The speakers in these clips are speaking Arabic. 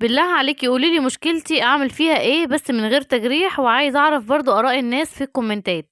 بالله عليكِ قولي لي مشكلتي أعمل فيها إيه بس من غير تجريح، وعايزة أعرف برضه آراء الناس في الكومنتات.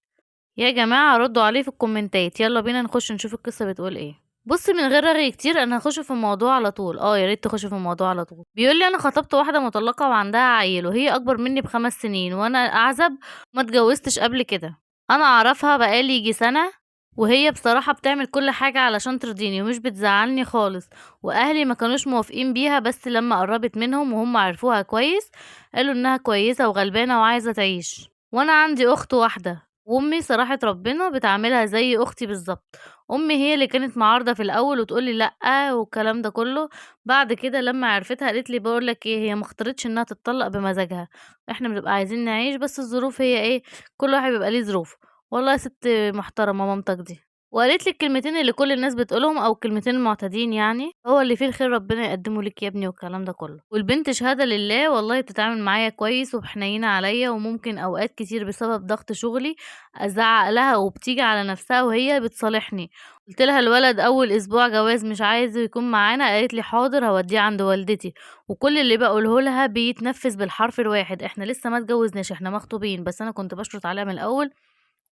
يا جماعة ردوا عليه في الكومنتات، يالّا بينا نخش نشوف القصة بتقول إيه. بُصّي من غير رغي كتير أنا هاخش في الموضوع على طول، يا ريت تخشي في الموضوع على طول. بيقول لي: "أنا خطبت واحدة مطلقة وعندها عيّل وهي أكبر مني ب5 سنين وأنا أعزب وما اتجوزتش قبل كده. أنا أعرفها بقى لي ييجي سنة وهي بصراحة بتعمل كل حاجة علشان ترضيني ومش بتزعّلني خالص، وأهلي ما كانوش موافقين بيها بس لمّا قرّبت منهم وهُم عرفوها كويس، قالوا إنها كويسة وغلبانة وعايزة تعيش. وأنا عندي أخت واحدة وأمي صراحة ربنا بتعاملها زي أختي بالضبط. أمي هي اللي كانت معارضة في الأول وتقول لي لأ والكلام ده كله، بعد كده لمّا عرفتها قالت لي باقول لك إيه هي ما اختارتش إنها تتطلق بمزاجها، إحنا بنبقى عايزين نعيش بس الظروف هي إيه، كل واحد بيبقى ليه ظروفه. والله يا ست محترمة مامتك دي. وقالت لي الكلمتين اللي كل الناس بتقولهم أو الكلمتين المعتادين يعني، هو اللي فيه الخير ربنا يقدّمه ليك يا ابني والكلام ده كله. والبنت شهادة لله والله بتتعامل معايا كويس وحنينة عليَّ، وممكن أوقات كتير بسبب ضغط شغلي أزعّق لها وبتيجي على نفسها وهي بتصالحني. قُلت لها الولد أول أسبوع جواز مش عايزه يكون معانا، قالت لي حاضر هاوديه عند والدتي، وكل اللي باقوله لها بيتنفّذ بالحرف الواحد. إحنا لسه ما اتجوزناش، إحنا مخطوبين، بس أنا كنت باشرط عليها من الأول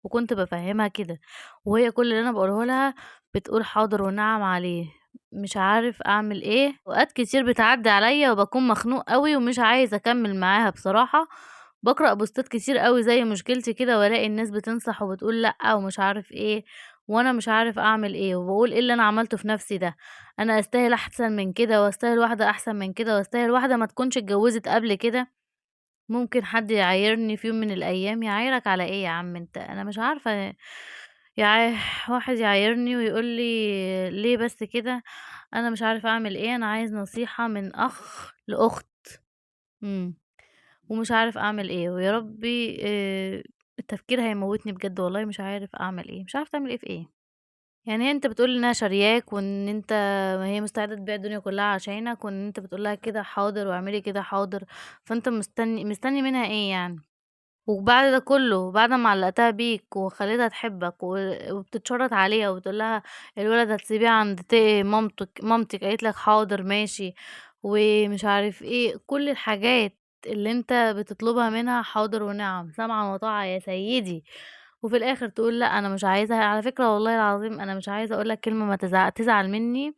وكنت بافهّمها كده، وهي كل اللي أنا باقوله لها بتقول حاضر ونعم عليه. مش عارف أعمل إيه، أوقات كتير بتعدّي عليَّ وباكون مخنوق أوي ومش عايز أكمّل معاها بصراحة. باقرأ بوستات كتير أوي زي مشكلتي كده والاقي الناس بتنصح وبتقول لأ ومش عارف إيه، وأنا مش عارف أعمل إيه، وباقول إيه اللي أنا عملته في نَفْسي ده، أنا أستاهل أحسن من كده وأستاهل واحدة أحسن من كده وأستاهل واحدة ما تكونش اتجوّزت قبل كده. ممكن حد يعايرني في يوم من الأيام، يعايرك على إيه يا عم أنت؟ أنا مش عارفة يع واحد يعايرني ويقول لي ليه بس كده، أنا مش عارف أعمل إيه، أنا عايز نصيحة من أخ لأخت. إمم، ومش عارف أعمل إيه، ويا ربي التفكير هيموتني بجد والله مش عارف أعمل إيه، مش عارفة تعمل إيه في إيه. يعني هي أنت بتقول إنها شارياك وإن أنت هي مستعدة تبيع الدنيا كلها عشانك، وإن أنت بتقول لها كده حاضر واعملي كده حاضر، فأنت مستني منها إيه يعني؟ وبعد ده كله، بعد ما علّقتها بيك وخلّيتها تحبك وبتتشرّط عليها وبتقول لها الولد هتسيبيه عند مامتِك قالت لك حاضر ماشي، ومش عارف إيه، كل الحاجات اللي أنت بتطلبها منها حاضر ونعم، سمعًا وطاعة يا سيدي، وفي الآخر تقول لأ أنا مش عايزها. على فكرة والله العظيم أنا مش عايزة أقول لك كلمة ما تزعل منّي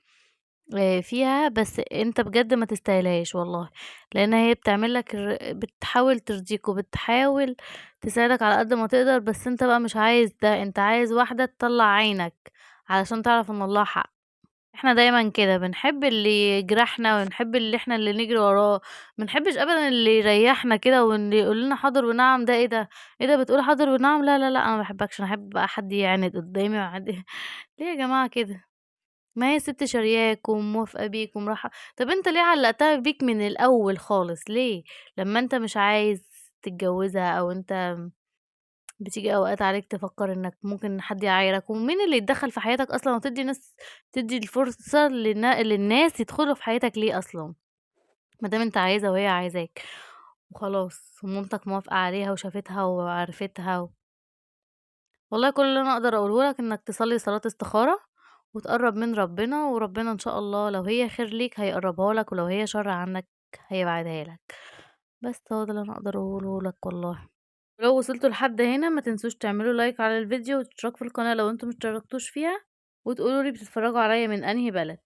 فيها، بس أنت بجد ما تستاهلهاش والله، لإن هي بتعمل لك بتحاول ترضيك وبتحاول تساعدك على قد ما تقدر، بس أنت بقى مش عايز ده، أنت عايز واحدة تطلّع عينك علشان تعرف إن الله حق. إحنا دايمًا كده بنحب اللي يجرحنا ونحب اللي إحنا اللي نجري وراه، ما نحبش أبدًا اللي يريحنا كده واللي يقول لنا حاضر ونعم ده إيه ده؟ إيه ده بتقول حاضر ونعم؟ لا، لا، لأ، أنا ما باحبكش، أنا أحب بقى حد يعاند قدامي ليه يا جماعة كده؟ ما هي سِت شارياك وموافقة بيك طَب أنت ليه علّقتها بيك من الأول خالص ليه؟ لمّا أنت مش عايز تتجوّزها أو أنت بتيجي أوقات عليك تفكّر إنّك ممكن حد يعايرك، ومين اللي يتدخّل في حياتك أصلًا تدّي الفرصة للناس يدخلوا في حياتك ليه أصلًا؟ ما دام أنت عايزها وهي عايزاك وخلاص ومامتك موافقة عليها وشافتها وعرفتها والله كل اللي أنا أقدر أقوله لك إنك تصلّي صلاة استخارة، وتقرّب من ربنا، وربنا إن شاء الله لو هي خير ليك هيقرّبها لك، ولو هي شر عنك هيبعدها لك. بس هو ده اللي أنا أقدر أقوله لك والله. ولو وصلتوا لحد هنا ما تنسوش تعملوا لايك على الفيديو وتشتركوا في القناة لو أنتم مشتركتوش فيها، وتقولوا لي بتتفرجوا عليَّ من أنهي بلد.